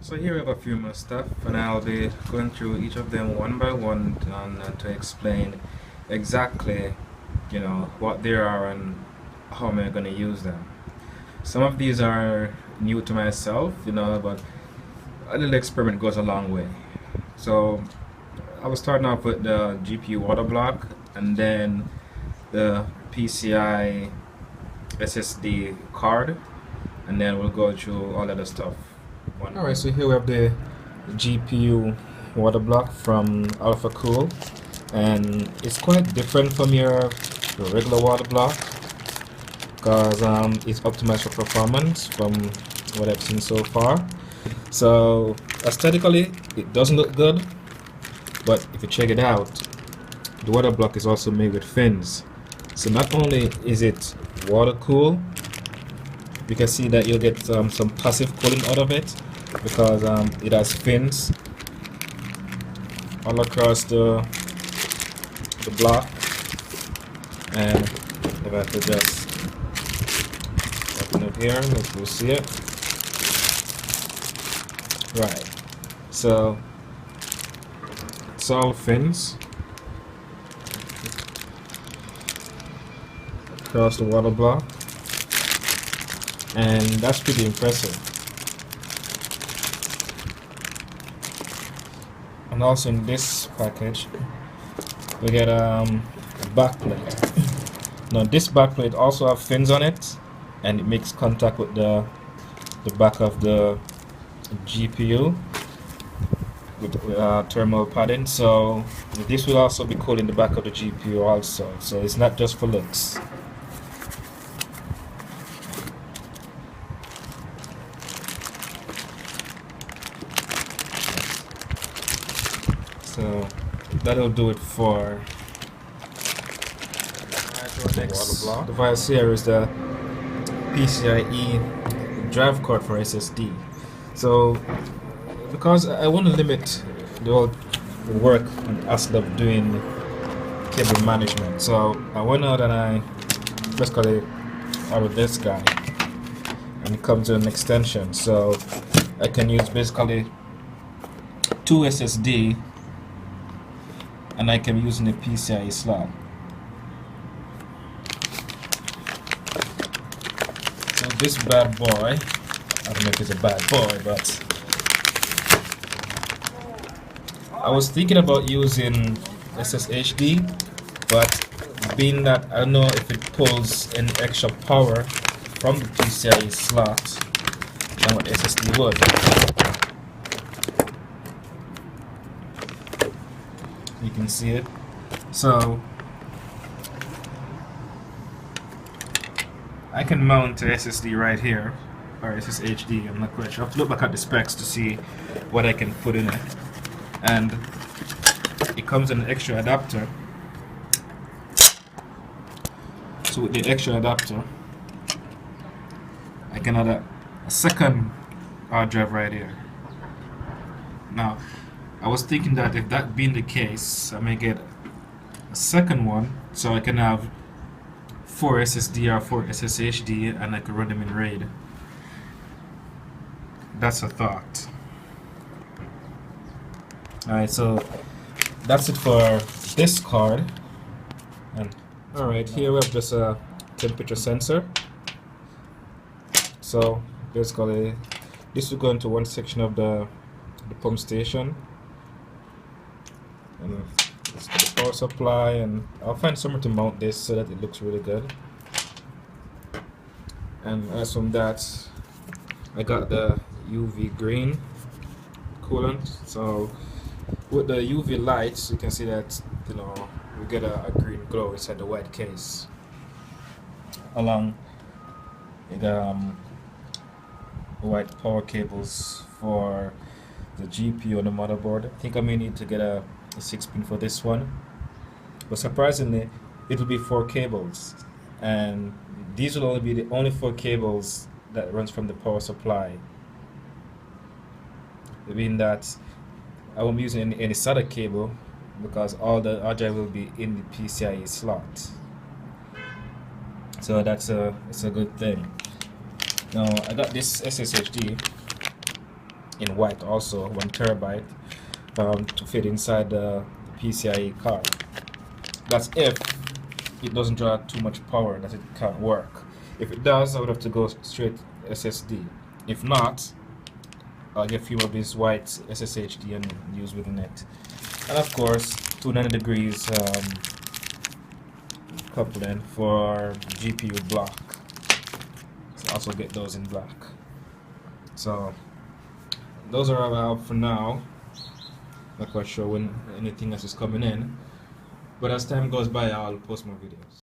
So here we have a few more stuff, and I'll be going through each of them one by one to explain exactly, what they are and how am I going to use them. Some of these are new to myself, but a little experiment goes a long way. So I was starting off with the GPU water block, and then the PCI SSD card, and then we'll go through all other stuff. Alright, so here we have the GPU water block from Alphacool, and it's quite different from your regular water block because it's optimized for performance from what I've seen so far. So aesthetically it doesn't look good, but if you check it out, the water block is also made with fins. So not only is it water cool, you can see that you'll get some passive cooling out of it because it has fins all across the block. And if I could just open it here, if you see it, right, so it's all fins across the water block, and that's pretty impressive. And also in this package we get a backplate. Now this backplate also have fins on it, and it makes contact with the back of the GPU with thermal padding, so this will also be cooling the back of the GPU also, so it's not just for looks. So that'll do it for the next device. Here is the PCIe drive card for SSD. So because I want to limit the whole work and hassle of doing cable management, so I went out and I basically ordered this guy, and it comes with an extension, so I can use basically 2 SSD, and I can use in the PCIe slot. So this bad boy, I don't know if it's a bad boy, but I was thinking about using SSHD, but being that I don't know if it pulls any extra power from the PCIe slot than what SSD would. You can see it. So I can mount a SSD right here, or SSHD, I'm not quite sure. I have to look back at the specs to see what I can put in it. And it comes in an extra adapter. So with the extra adapter, I can add a second hard drive right here. Now I was thinking that if that being the case, I may get a second one, so I can have 4 SSD or 4 SSHD, and I could run them in RAID. That's a thought. Alright, so that's it for this card. And alright, here we have just a temperature sensor. So basically this will go into one section of the pump station, and it's got the power supply, and I'll find somewhere to mount this so that it looks really good. And as from that, I got the UV green coolant. So with the UV lights, you can see that we get a green glow inside the white case, along with white power cables for the GPU and the motherboard. I think I may need to get a 6-pin for this one, but surprisingly it will be 4 cables, and these will only be the only 4 cables that runs from the power supply. I mean that I won't be using any SATA cable because all the hard drive will be in the PCIe slot. So it's a good thing. Now I got this SSHD, in white also, 1 TB, to fit inside the PCIe card. That's if it doesn't draw too much power that it can't work. If it does, I would have to go straight SSD. If not, I'll get a few of these white SSHD and use within it. And of course, 290 degrees coupling for GPU block. So also get those in black. So those are all I have for now. Not quite sure when anything else is coming in, but as time goes by, I'll post more videos.